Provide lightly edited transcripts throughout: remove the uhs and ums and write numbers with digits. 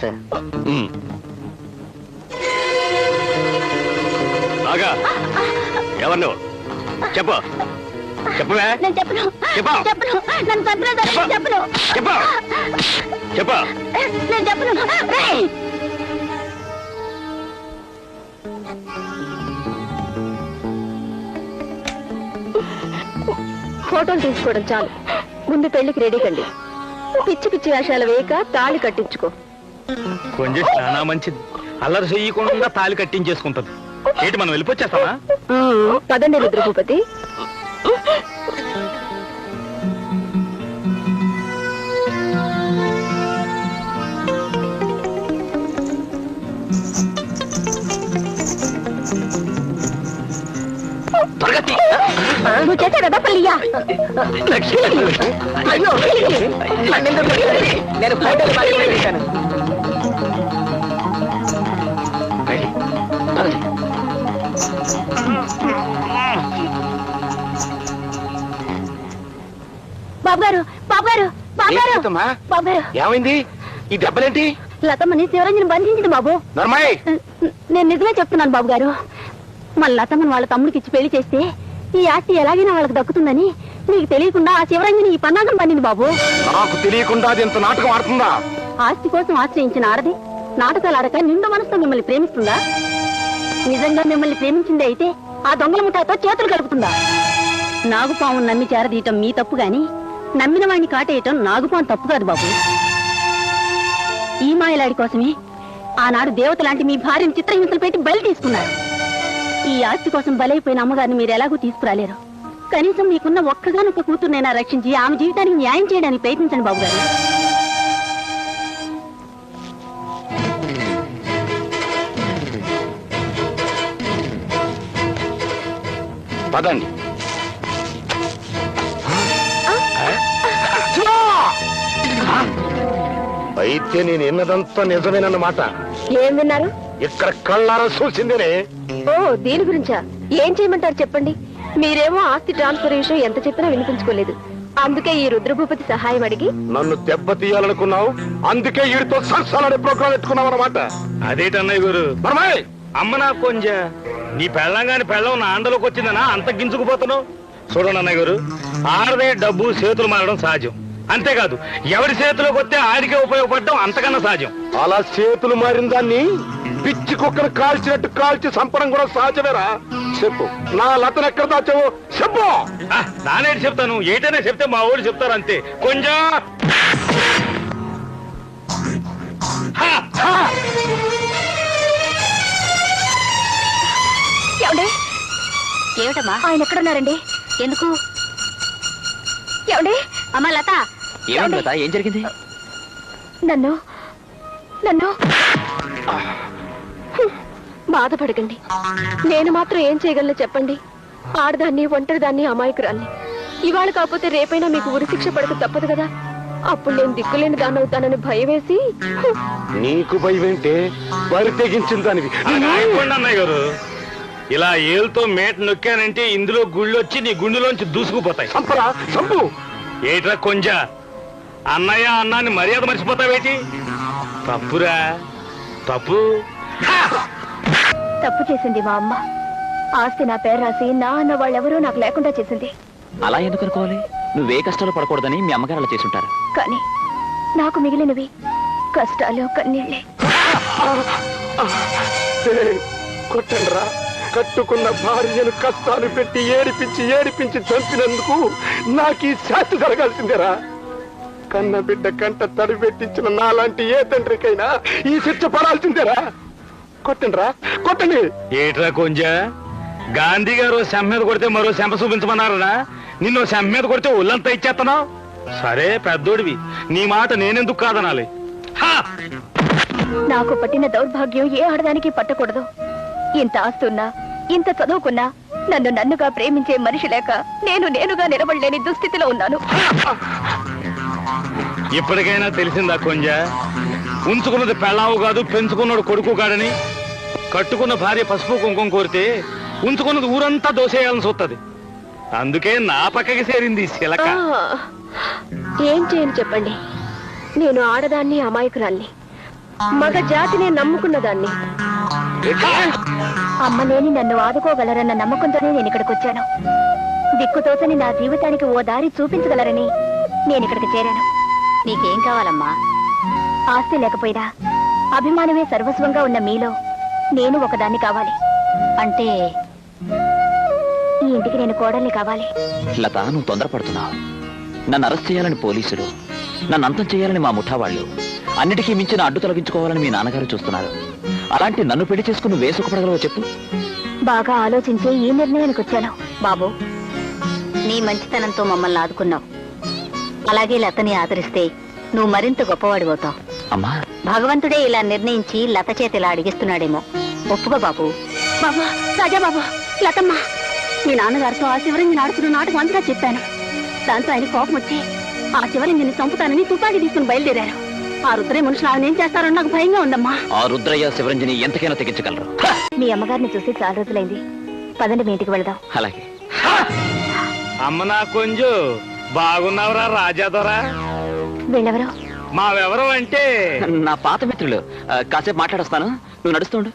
Sir. ఎవరు నువ్వు? చెప్పు. చెప్పవే. నేను చెప్పను. చెప్పను. నన్ను చంపినా చెప్పను. చెప్పు. చెప్పు. నేను చెప్పను. ఫోటోలు తీసుకోవడం చాలు, ముందు పెళ్లికి రెడీ కండి. పిచ్చి పిచ్చి వేషాలు వేయక తాళి కట్టించుకో. కొంచెం చాలా మంచిది. అల్లరి చెయ్యకుండా తాళి కట్టించేసుకుంటది. ఏంటి మనం వెళ్ళిపోచ్చేస్తామా? పదండి రుద్రభూపతి. నువ్వు చేసా కదా పల్లియా? అయ్యో నేను ఫోటోలు చేశాను. బాబు గారు, బాబు గారు, బాబు గారు, బాబు గారు, ఏమైంది? ఈ దెబ్బలేంటి? లతమ్మని శివరంజన్ బంధించింది బాబు. నేను నిజమే చెప్తున్నాను బాబు గారు. మన లతమ్మని వాళ్ళ తమ్ముడికి ఇచ్చి పెళ్లి చేస్తే ఈ ఆస్తి ఎలాగైనా వాళ్ళకి దక్కుతుందని నీకు తెలియకుండా ఆ శివరంజని ఈ పన్నాగం పండింది బాబు. నాకు తెలియకుండా అది ఎంత నాటకం ఆడుతుందా? ఆస్తి కోసం ఆశ్రయించిన ఆడది నాటకాలు ఆడక నిండు మనసుతో మిమ్మల్ని ప్రేమిస్తుందా? నిజంగా మిమ్మల్ని ప్రేమించింది అయితే ఆ దొంగల ముఠాతో చేతులు కలుపుతుందా? నాగుపాము నమ్మి చేరదీయటం మీ తప్పు గాని నమ్మిన వాడిని కాటేయటం నాగుపాము తప్పు కాదు బాబు. ఈ మాయలాడి కోసమే ఆనాడు దేవత లాంటి మీ భార్యను చిత్రహింసలు పెట్టి బలి తీసుకున్నారు. ఈ ఆస్తి కోసం బలైపోయిన అమ్మగారిని మీరు ఎలాగూ తీసుకురాలేరు. కనీసం మీకున్న ఒక్కగానొక్క కూతురునైనా రక్షించి ఆమె జీవితానికి న్యాయం చేయడానికి ప్రయత్నించండి బాబు గారు. పదండి. అయితే నేను ఎన్నదంతా నిజమేనన్నమాట. ఏం విన్నారు? ఇక్కడ కళ్ళారా చూసిందేనే. ఓ, దీని గురించా? ఏం చేయమంటారు చెప్పండి. మీరేమో ఆస్తి ట్రాన్స్ఫర్ విషయం ఎంత చెప్పినా వినిపించుకోలేదు. అందుకే ఈ రుద్రభూపతి సహాయం అడిగి నన్ను దెబ్బతీయాలనుకున్నావు. అందుకే వీడితో సరసాలనే ప్రోగ్రాం ఎత్తుకున్నావు అన్నమాట. అదేటన్నయ్య గురు. అమ్మ నా కొంచెం నీ పెళ్ళంగాని పెళ్ళం నా అండలోకి వచ్చిందనా అంత గింజుకుపోతున్నావు? చూడండి అన్నయ్య గారు, ఆడదే డబ్బు చేతులు మారడం సహజం. అంతేకాదు ఎవరి చేతిలోకి వస్తే ఆడికే ఉపయోగపడడం అంతకన్నా సహజం. అలా చేతులు మారిన దాన్ని పిచ్చి కుక్కను కాల్చినట్టు కాల్చి చంపడం కూడా సహజమేరా. చెప్పు, నా లతను ఎక్కడ దాచావు చెప్పు. నానేటి చెప్తాను, ఏటైనా చెప్తే మా ఊళ్ళు చెప్తారు అంతే. కొంచెం ఏమిటమ్మా ఆయన ఎక్కడున్నారండి? ఎందుకు? ఏమండి? అమ్మా లత. ఏమైంది లత? ఏం జరిగింది? నన్ను నన్ను బాధపడకండి. నేను మాత్రం ఏం చేయగలను చెప్పండి? ఆడదాన్ని, ఒంటరిదాన్ని, అమాయకురాన్ని. ఇవాళ కాకపోతే రేపైనా మీకు ఉరిశిక్ష పడక తప్పదు కదా. అప్పుడు నేను దిక్కులేని దాన్ని అవుతానని భయం వేసి. నీకు భయం ఏంటే? బరి తెగించిందానివి అన్నయ్య గారు. ఇలా ఏలుతో మేట నొక్కానంటే ఇందులో గుళ్ళొచ్చి నీ గుండెలోంచి దూసుకుపోతాయి. చంపరా చంపు. ఏట్రా కొంచెం అన్నయ్య అన్నాన్ని మర్యాద మర్చిపోతావేటి? తప్పురా, తప్పు. తప్పు చేసింది మా అమ్మ. ఆస్తి నా పేరు రాసి నా అన్న వాళ్ళెవరూ నాకు లేకుండా చేసింది. అలా ఎందుకు అనుకోవాలి? నువ్వే కష్టాలు పడకూడదని మీ అమ్మగారు అలా చేసుంటారు. కానీ నాకు మిగిలినవి కష్టాలు, కన్నీళ్ళే. కొట్టండ్రా, కట్టుకున్న భార్యను కష్టాలు పెట్టి ఏడిపించి ఏడిపించి చంపినందుకు నాకు ఈ శాస్తి జరగాల్సిందేరా. కన్న బిడ్డ కంట తడి పెట్టించిన నాలాంటి ఏ తండ్రికైనా ఈ శిక్ష పడాల్సిందేరా. కొట్టండ్రా, కొట్టండి. ఏట్రా కొంచెం గాంధీ గారు శంప మీద కొడితే మరో శంప చూపించమన్నారా? నిన్ను శంప మీద కొడితే ఒళ్ళంతా ఇచ్చేస్తున్నావు. సరే పెద్దోడివి, నీ మాట నేనెందుకు కాదనాలి? నాకు పట్టిన దౌర్భాగ్యం ఏ ఆడదానికి పట్టకూడదు. ఇంత ఆస్తున్నా, ఇంత చదువుకున్నా నన్ను నన్నుగా ప్రేమించే మనిషి లేక నేనుగా నిలబడలేని దుస్థితిలో ఉన్నాను. ఇప్పటికైనా తెలిసిందా కొంచెం? ఉంచుకున్నది పెళ్ళావు కాదు, పెంచుకున్నాడు కొడుకు కాడని. కట్టుకున్న భార్య పసుపు కుంకుమ కోరితే ఉంచుకున్నది ఊరంతా దోసేయాలని చూస్తుంది. అందుకే నా పక్కకి చేరింది శిలక. ఏం చేయను చెప్పండి? నేను ఆడదాన్ని, అమాయకురాల్ని. మగ జాతిని నమ్ముకున్నదాన్ని. అమ్మ లేని నన్ను ఆదుకోగలరన్న నమ్మకంతోనే నేను ఇక్కడికి వచ్చాను. దిక్కుతోచని నా జీవితానికి ఓ దారి చూపించగలరని నేను ఇక్కడికి చేరాను. నీకేం కావాలమ్మా? ఆస్తి లేకపోయినా అభిమానమే సర్వస్వంగా ఉన్న మీలో నేను ఒకదాన్ని కావాలి. అంటే ఈ ఇంటికి నేను కోడల్ని కావాలి. లత, నువ్వు తొందరపడుతున్నావు. నన్ను అరెస్ట్ చేయాలని పోలీసులు, నన్ను అంతం చేయాలని మా ముఠా వాళ్ళు, అన్నిటికీ మించిన అడ్డు తొలగించుకోవాలని మీ నాన్నగారు చూస్తున్నారు. అలాంటి నన్ను పెళ్లి చేసుకుని నువ్వే సుఖపడగలవో చెప్పు. బాగా ఆలోచించే ఈ నిర్ణయానికి వచ్చాను. బాబు, నీ మంచితనంతో మమ్మల్ని ఆదుకున్నావు. అలాగే లతని ఆదరిస్తే నువ్వు మరింత గొప్పవాడిపోతావు. అమ్మా, భగవంతుడే ఇలా నిర్ణయించి లత చేతి ఇలా అడిగిస్తున్నాడేమో. ఒప్పుకో బాబు. బాబా, రాజా బాబు, లతమ్మ, మీ నాన్నగారితో ఆ శివరంజన్ ఆడుతున్న నాటకం అంతా చెప్పాను. దాంతో ఆయన కోపం వచ్చి ఆ శివరంజన్ని చంపుతానని తుపాకీ తీసుకుని బయలుదేరారు. ఆ రుద్రయ్య మనుషులు ఆయన ఏం చేస్తారో నాకు భయంగా ఉందమ్మా. ఆ రుద్రయ్య శివరంజని ఎంతకైనా తెగించగలరు. మీ అమ్మగారిని చూసి చాలా రోజులైంది. పదండి, మీ ఇంటికి వెళదాం. అలాగే. అమ్మ నా కొంచెం బాగున్నావురా రాజాదొరా? వీళ్ళెవరు? మావెవరు అంటే నా పాత మిత్రులు. కాసేపు మాట్లాడొస్తాను, నువ్వు నడుస్తుండు.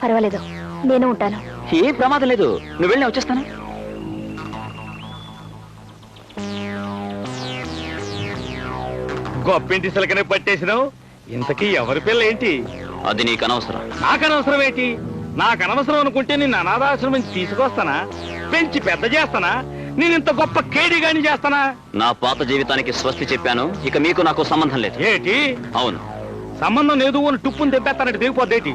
పర్వాలేదు, నేను ఉంటాను. ఏం ప్రమాదం లేదు, నువ్వు వెళ్ళి వచ్చేస్తాను. గొప్పింటి సిలకనే పట్టేసినావు. ఇంతకీ ఎవరి పిల్ల ఏంటి? అది నీకు అనవసరం. నాకనవసరం ఏంటి? నాకనవసరం అనుకుంటే నిన్ను అనాథాశ్రమం నుంచి తీసుకొస్తానా? పెంచి పెద్ద చేస్తానా? నేను ఇంత గొప్ప కేడిగాని చేస్తానా? నా పాత జీవితానికి స్వస్తి చెప్పాను. ఇక మీకు నాకు సంబంధం లేదు. ఏంటి? అవును, సంబంధం లేదు అని టుప్పుని తెప్పేస్తానంటే దిగిపోద్దేటి?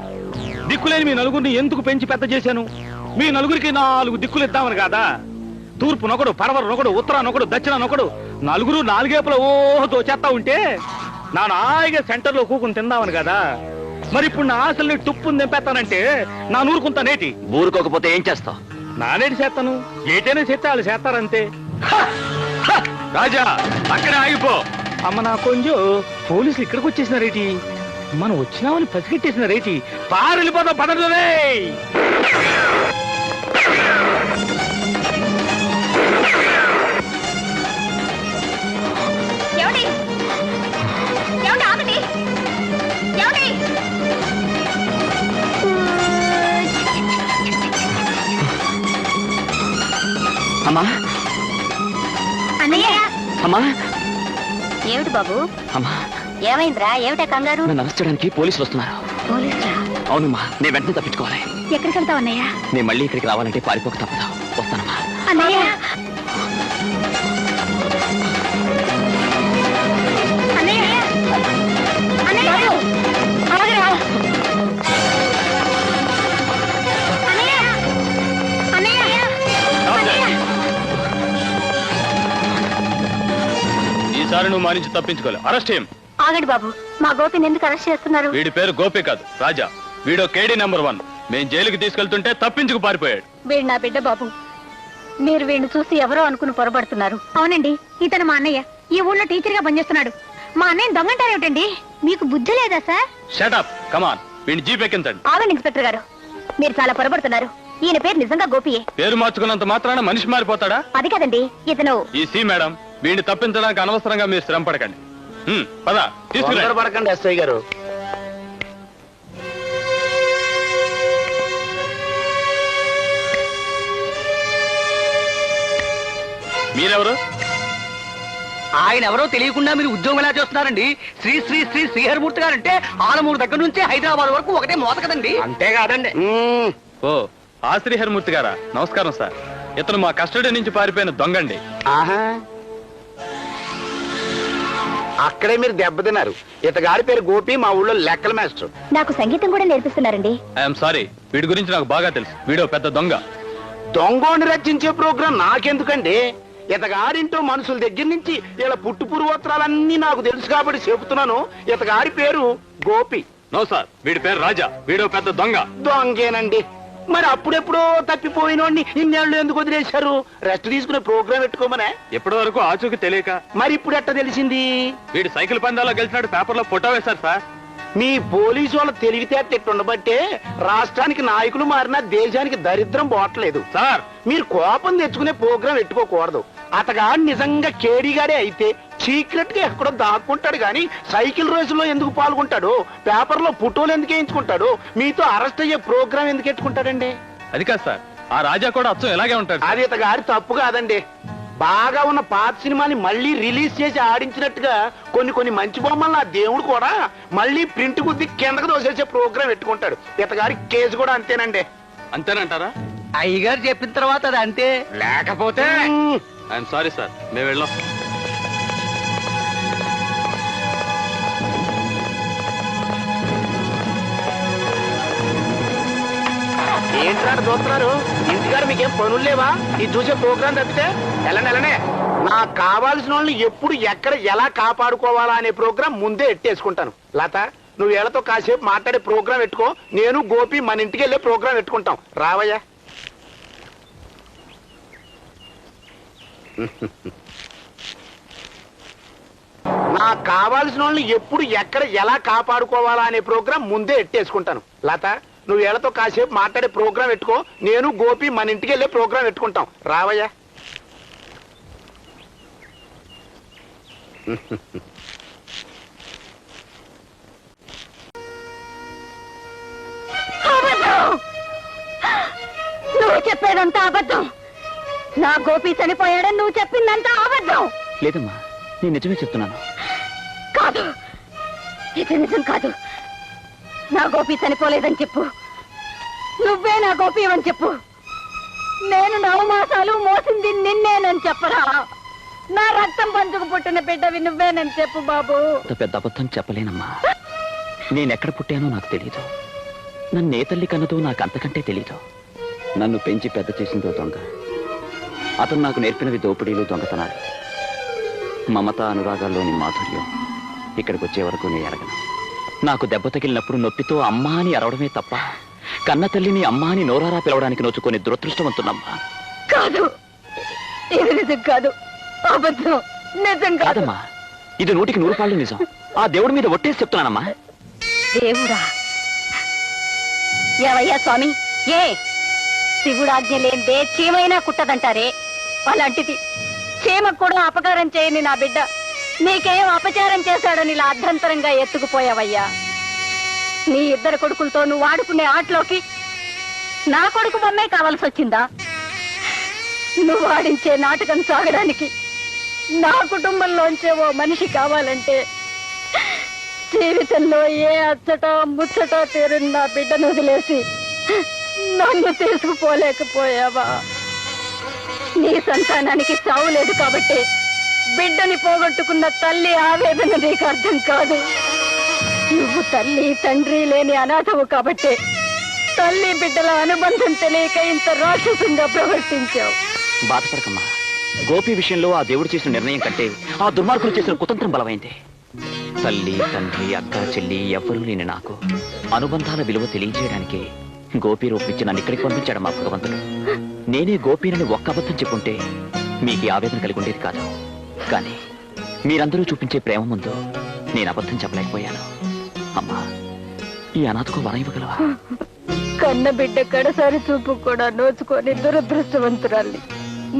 దిక్కులేని మీ నలుగురిని ఎందుకు పెంచి పెద్ద చేశాను? మీ నలుగురికి 4 దిక్కులు ఇద్దామని కాదా? తూర్పు నొకడు, పడవరు నొకడు, ఉత్తరా నొకడు, దక్షిణ నొకడు, నలుగురు 4 వైపుల ఓహో చేస్తా ఉంటే నా నాయిగా సెంటర్లో కూకుని తిందామని కదా. మరి ఇప్పుడు నా ఆశల్ని టుప్పుని తెంపేస్తానంటే నా నూరుకుంటానేటి? ఊరుకోకపోతే ఏం చేస్తావు? నానేటి చేస్తాను, ఏటైనా చేస్తే వాళ్ళు చేస్తారంతే. రాజా, అక్కడే ఆగిపో. అమ్మ నా కొంచెం పోలీసులు ఇక్కడికి వచ్చేసినారేటి? మనం వచ్చినామని పసిగట్టేసినారేటి? పారెళ్ళిపోతాం, పదలే. అమ్మా, అన్నయ్య! అమ్మా, ఏమిటి బాబు? అమ్మా, ఏమైందిరా? ఏమిటా కంగారు? నన్ను అరెస్ట్ చేయడానికి పోలీసులు వస్తున్నారు. పోలీసులా? అవునమ్మా, నేను వెంటనే తప్పించుకోవాలి. ఎక్కడికి వెళ్తావు అన్నయ్య? నేను మళ్ళీ ఇక్కడికి రావాలంటే పారిపోక తప్పదు. వస్తానమ్మా. అన్నయ్య! అన్నయ్య! అన్నయ్య! ఆగరా! అన్నయ్య! అన్నయ్య! ఈసారి నువ్వు మా నుంచి తప్పించుకోలే. అరెస్ట్ చేయం. ఆగండి బాబు, మా గోపిని ఎందుకు అరెస్ట్ చేస్తున్నారు? వీడి పేరు గోపి కాదు, రాజా. వీడో కేడీ నెంబర్ 1. మేం జైలుకి తీసుకెళ్తుంటే తప్పించుకు పారిపోయాడు. వీడు నా బిడ్డ బాబు. మీరు వీడిని చూసి ఎవరో అనుకుని పొరపడుతున్నారు. అవునండి, ఇతను మా అన్నయ్య. ఈ ఊళ్ళో టీచర్ గా పనిచేస్తున్నాడు. మా అన్నయ్య దొంగంటారేమిటండి? మీకు బుద్ధి లేదా సార్? షట్ అప్, కమాన్. వీడిని జీప్ ఎక్కించండి. ఆగండి ఇన్స్పెక్టర్ గారు, మీరు చాలా పొరపడుతున్నారు. ఈయన పేరు నిజంగా గోపియే. పేరు మార్చుకున్నంత మాత్రాన మనిషి మారిపోతాడా? అది కదండి, ఇతను. ఈ సి మేడం, వీడిని తప్పించడానికి అనవసరంగా మీరు శ్రమ పడకండి. పద, తీసుకురా. పడకండి ఎస్ఐ గారు. మీరెవరు? ఆయన ఎవరో తెలియకుండా మీరు ఉద్యోగం ఎలా చేస్తున్నారండి? శ్రీ శ్రీ శ్రీ శ్రీహరిమూర్తి గారంటే ఆలమూరు దగ్గర నుంచి హైదరాబాద్ వరకు ఒకటే మోత కదండి. అంతేకాదండి. ఓ, ఆ శ్రీహరిమూర్తి గారా? నమస్కారం సార్. ఇతను మా కస్టడీ నుంచి పారిపోయిన దొంగండి. ఆహా, అక్కడే మీరు దెబ్బతిన్నారు. ఇతగాడి పేరు గోపి, మా ఊళ్ళో లెక్కల మాస్టర్. నాకు సంగీతం కూడా నేర్పిస్తున్నారండి. ఐఎమ్ సారీ, వీడి గురించి నాకు బాగా తెలుసు. వీడో పెద్ద దొంగ. దొంగోని రచించే ప్రోగ్రాం నాకెందుకండి? ఇతగాడింటో మనుషుల దగ్గర నుంచి ఇలా పుట్టు పూర్వోత్తరాలన్నీ నాకు తెలుసు కాబట్టి చెబుతున్నాను. ఇతగాడి పేరు గోపి. నో సార్, వీడి పేరు రాజా. వీడో పెద్ద దొంగ. దొంగేనండి. మరి అప్పుడెప్పుడో తప్పిపోయినోడిని ఇన్నేళ్ళు ఎందుకు వదిలేశారు? రెస్ట్ తీసుకునే ప్రోగ్రాం పెట్టుకోమనే. ఎప్పటి వరకు ఆచూకి తెలియక. మరి ఇప్పుడు ఎట్ట తెలిసింది? వీడి సైకిల్ పందాల్లో గెలిచినట్టు పేపర్లో ఫోటో వేశారు సార్. మీ పోలీసు వాళ్ళ తెలివితేట ఉండబట్టే రాష్ట్రానికి నాయకులు మారినా దేశానికి దరిద్రం పోవట్లేదు. సార్, మీరు కోపం తెచ్చుకునే ప్రోగ్రాం పెట్టుకోకూడదు. అతగా నిజంగా కేడీగాడే అయితే సీక్రెట్ గా ఎక్కడో దాక్కుంటాడు గాని సైకిల్ రేసులో ఎందుకు పాల్గొంటాడు? పేపర్లో ఫోటోలు ఎందుకు వేయించుకుంటాడు? మీతో అరెస్ట్ అయ్యే ప్రోగ్రామ్ ఎందుకు ఎట్టుకుంటాడండి? అది కాదు సార్, ఆ రాజా కూడా అచ్చం ఇలాగే ఉంటాడు. అది ఇతగారి తప్పు కాదండి. బాగా ఉన్న పాత సినిమాని మళ్ళీ రిలీజ్ చేసి ఆడించినట్టుగా కొన్ని మంచి బొమ్మలు ఆ దేవుడు కూడా మళ్ళీ ప్రింట్ గుద్ది కిందకు దోసేసే ప్రోగ్రామ్ పెట్టుకుంటాడు. ఇతగారి కేసు కూడా అంతేనండి. అంతేనంటారా? అయ్యగారు చెప్పిన తర్వాత అది అంతే. లేకపోతే ఐఎమ్ సారీ సార్, మేము వెళ్ళాం. ఏంటారు చూస్తున్నారు? ఇంటికాడ మీకేం పనులు లేవా? ఇది చూసే ప్రోగ్రాం తప్పితే వెళ్ళండి. నాకు కావాల్సిన వాళ్ళని ఎప్పుడు ఎక్కడ ఎలా కాపాడుకోవాలా అనే ప్రోగ్రాం ముందే ఎట్టేసుకుంటాను. లత, నువ్వు వీళ్ళతో కాసేపు మాట్లాడే ప్రోగ్రాం పెట్టుకో. నేను గోపి మన ఇంటికి వెళ్ళే ప్రోగ్రాం పెట్టుకుంటాం. రావయ్యా. నాకు కావాల్సిన వాళ్ళని ఎప్పుడు ఎక్కడ ఎలా కాపాడుకోవాలా అనే ప్రోగ్రాం ముందే ఎట్టేసుకుంటాను. లత, నువ్వు వీళ్ళతో కాసేపు మాట్లాడే ప్రోగ్రాం పెట్టుకో. నేను గోపి మన ఇంటికి వెళ్ళే ప్రోగ్రాం పెట్టుకుంటాం. రావయ్యా. నువ్వు చెప్పేదంతా అబద్ధం. నా గోపి చనిపోయాడని నువ్వు చెప్పిందంతా అబద్ధం. లేదమ్మా, నేను నిజమే చెప్తున్నాను. కాదు, ఇది నిజం కాదు. నా గోపి చనిపోలేదని చెప్పు. నువ్వే నా గోపి అని చెప్పు. నేను 9 మాసాలు మోసింది నిన్నేనని చెప్పరా. నా రక్తం పంచుకు పుట్టిన బిడ్డవి నువ్వేనని చెప్పు బాబు. అంత పెద్ద అబద్ధం చెప్పలేనమ్మా. నేనెక్కడ పుట్టానో నాకు తెలీదు. నన్ను ఏ తల్లి కన్నదో నాకు అంతకంటే తెలీదు. నన్ను పెంచి పెద్ద చేసిందో దొంగ. అతను నాకు నేర్పినవి దోపిడీలు, దొంగతనాలు. మమత అనురాగాల్లోని మాధుర్యం ఇక్కడికి వచ్చే వరకు నేను ఎరగను. నాకు దెబ్బ తగిలినప్పుడు నొప్పితో అమ్మా అని అరవడమే తప్ప కన్న తల్లిని అమ్మా అని నోరారా పిలవడానికి నోచుకొని దురదృష్టవంతున్నమ్మా. కాదు, ఇది నిజం కాదు, అబద్ధం. నిజం కాదమ్మా, ఇది 100కి 100 పాళ్ళు నిజం. ఆ దేవుడి మీద ఒట్టేసి చెప్తున్నానమ్మా. దేవుడా? ఏవయ్యా స్వామి, ఏ శివుడాజ్ఞ లేదే చీమైనా కుట్టదంటారే, అలాంటిది చీమకు కూడా అపకారం చేయని నా బిడ్డ నీకేం అపచారం చేశాడని ఇలా అర్ధంతరంగా ఎత్తుకుపోయావయ్యా. నీ 2 కొడుకులతో నువ్వు ఆడుకునే ఆటలోకి నా కొడుకు బొమ్మే కావాల్సి వచ్చిందా? నువ్వు ఆడించే నాటకం సాగడానికి నా కుటుంబంలోంచే ఓ మనిషి కావాలంటే జీవితంలో ఏ అచ్చట ముచ్చట తీరిన నా బిడ్డను వదిలేసి నన్ను తీసుకుపోలేకపోయావా? నీ సంతానానికి చావు లేదు కాబట్టి బిడ్డని పోగొట్టుకున్న తల్లి ఆవేదన నీకు అర్థం కాదు. నువ్వు తల్లి తండ్రి లేని అనాథవు కాబట్టి తల్లి బిడ్డల అనుబంధం తెలియక ఇంత రాక్షసంగా ప్రవర్తించావు. బాధపడకమ్మా. గోపి విషయంలో ఆ దేవుడు చేసిన నిర్ణయం కంటే ఆ దుర్మార్గులు చేసిన కుతంత్రం బలమైంది. తల్లి తండ్రి అక్క చెల్లి ఎవ్వరూ లేని నాకు అనుబంధాల విలువ తెలియజేయడానికి గోపి రూపించి నన్ను ఇక్కడికి పంపించాడు మా భగవంతుడు. నేనే గోపీనని ఒక్క అబద్ధం చెప్పుంటే మీకు ఈ ఆవేదన కలిగి ఉండేది కాదు. కానీ మీరందరూ చూపించే ప్రేమ ముందు నేను అబద్ధం చెప్పలేకపోయాను. అమ్మా, ఈ అనాథకు వరం ఇవ్వగలవా? కన్న బిడ్డ కడసారి చూపు కూడా నోచుకొని దురదృష్టవంతురాల్ని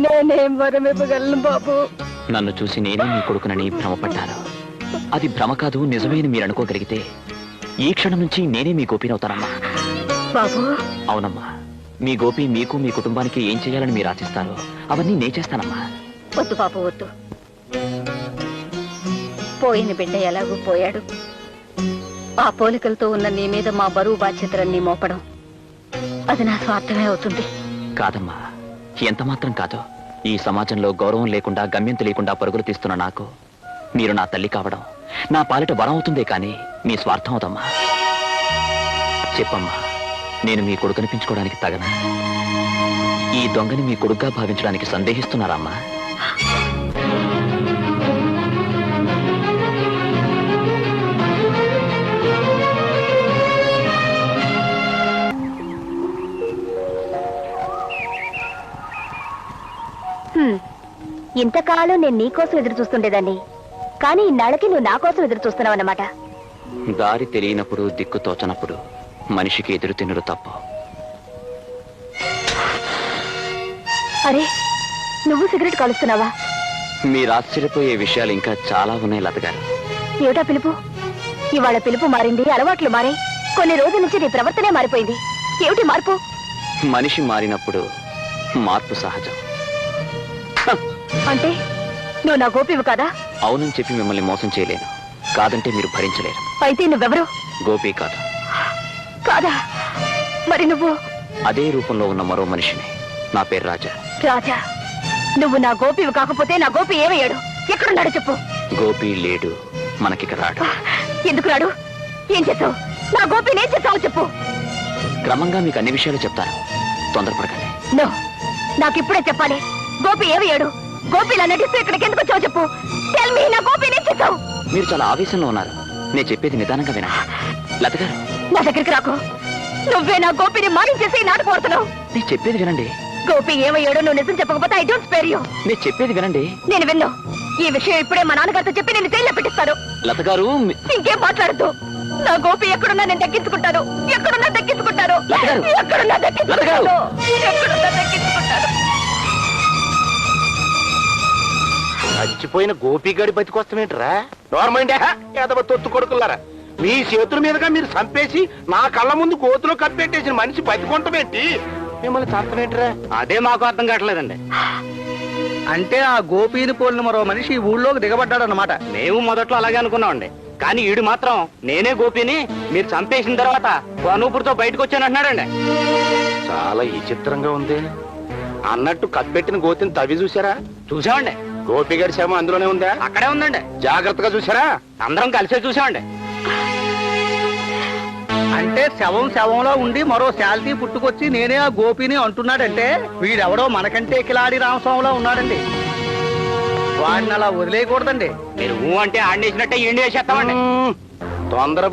నేనేం వరం ఇవ్వగలను బాబు? నన్ను చూసి నేనే మీ కొడుకునని భ్రమపడ్డాను. అది భ్రమ కాదు, నిజమేని మీరు అనుకోగలిగితే ఈ క్షణం నుంచి నేనే మీ గోపినవుతానమ్మా. బాబు, అవునమ్మా. మీ గోపి మీకు మీ కుటుంబానికి ఏం చేయాలని మీరు ఆశిస్తారో అవన్నీ నేను చేస్తానమ్మా. వద్దు బాబు, వద్దు. పోయిన బిడ్డ ఎలాగూ పోయాడు. ఆ పోలికలతో ఉన్న నీ మీద మా బరువు బాధ్యతలన్నీ మోపడం అది నా స్వార్థమే అవుతుంది. కాదమ్మా, ఎంత మాత్రం కాదు. ఈ సమాజంలో గౌరవం లేకుండా గమ్యం తెలియకుండా పరుగులు తీస్తున్న నాకు మీరు నా తల్లి కావడం నా పాలిట వరం అవుతుందే కానీ మీ స్వార్థం అవుతమ్మా. చెప్పమ్మా, నేను మీ కొడుకు అనిపించుకోవడానికి తగనా? ఈ దొంగని మీ కొడుగ్గా భావించడానికి సందేహిస్తున్నారమ్మా? ఇంతకాలం నేను నీకోసం ఎదురు చూస్తుండేదాన్ని, కానీ ఇన్నాళ్ళకి నువ్వు నా కోసం ఎదురు చూస్తున్నావు అన్నమాట. దారి తెలియనప్పుడు దిక్కు తోచనప్పుడు మనిషికి ఎదురు తినరు తప్పు. అరే, నువ్వు సిగరెట్ కాలుస్తున్నావా? మీరు ఆశ్చర్యపోయే విషయాలు ఇంకా చాలా ఉన్నాయి లత గారు. ఏమిటా పిలుపు? ఇవాళ పిలుపు మారింది, అలవాట్లు మారాయి. కొన్ని రోజుల నుంచి నీ ప్రవర్తనే మారిపోయింది. ఏమిటి మార్పు? మనిషి మారినప్పుడు మార్పు సహజం. అంటే నువ్వు నా గోపివి కదా? అవునని చెప్పి మిమ్మల్ని మోసం చేయలేను. కాదంటే మీరు భరించలేరు. అయితే నువ్వెవరు? గోపి కాదు. కాదా? మరి నువ్వు? అదే రూపంలో ఉన్న మరో మనిషిని. నా పేరు రాజా. రాజా, నువ్వు నా గోపివి కాకపోతే నా గోపి ఏమయ్యాడు? ఎక్కడున్నాడు చెప్పు. గోపి లేడు, మనకిక రాడు. ఎందుకు రాడు? ఏం చేసావు? నా గోపిని ఏం చేసావు చెప్పు. క్రమంగా మీకు అన్ని విషయాలు చెప్తాను, తొందరపడకండి. నో, నాకిప్పుడే చెప్పాలి. గోపి ఏమయ్యాడు? గోపిలా నటిస్తూ ఇక్కడికి ఎందుకు వచ్చావు చెప్పు. Tell me, నా గోపిని ఏం చేసావు? మీరు చాలా ఆవేశంలో ఉన్నారు. నేను చెప్పేది నిదానంగా వినండి. లత గారు, నా దగ్గరికి రాకు. నువ్వే నా గోపిని మానించేసి నాటకం ఆడుతున్నావు. నేను చెప్పేది వినండి. గోపి ఏమయ్యాడో నువ్వు నిజం చెప్పకపోతే ఐ డోంట్ స్పేర్ యూ. నేను చెప్పేది వినండి. నేను విన్ను. ఈ విషయం ఇప్పుడే మా నాన్నగారితో చెప్పి నేను జైల్లో పెట్టిస్తాను. లత గారు, ఇంకేం మాట్లాడద్దు. నా గోపి ఎక్కడున్నా నేను దక్కించుకుంటాను. ఎక్కడున్నా దక్కించుకుంటాను. లత గారు. ఎక్కడున్నా దక్కించుకుంటాను. ఎక్కడున్నా దక్కించుకుంటాను. చచ్చిపోయిన గోపిగాడి బతికొస్తామేంట్రా? గవర్నమెంట్ ఏదవ తొత్తు కొడుకులారా, మీ చేతుల మీదుగా మీరు చంపేసి నా కళ్ళ ముందు గోతులో కప్పెట్టేసిన మనిషి బతికొంటమేంటి? మిమ్మల్ని చంపమేంట్రా? అదే మాకు అర్థం కావట్లేదండి. అంటే ఆ గోపీని పోలిన మరో మనిషి ఈ ఊళ్ళోకి దిగబడ్డాడు అన్నమాట. మేము మొదట్లో అలాగే అనుకున్నామండి. కానీ ఈడు మాత్రం నేనే గోపిని మీరు చంపేసిన తర్వాత అనూపురితో బయటకు వచ్చానంటున్నాడండి. చాలా విచిత్రంగా ఉంది. అన్నట్టు కప్పెట్టిన గోతిని తవ్వి చూసారా? చూసామండి. గోపిగాడి శవం అందులోనే ఉందా? అక్కడే ఉందండి. జాగ్రత్తగా చూసారా? అందరం కలిసే చూసామండి. అంటే శవం శవంలో ఉండి మరో శాల్తీ పుట్టుకొచ్చి నేనే ఆ గోపిని అంటున్నాడంటే వీడెవడో మనకంటే కిలాడి రామస్వామిలో ఉన్నాడండి. వాడిని అలా వదిలేయకూడదండి. మీరు ఊ అంటే ఆడేసినట్టే ఈండి వేసేస్తామండి. తొందర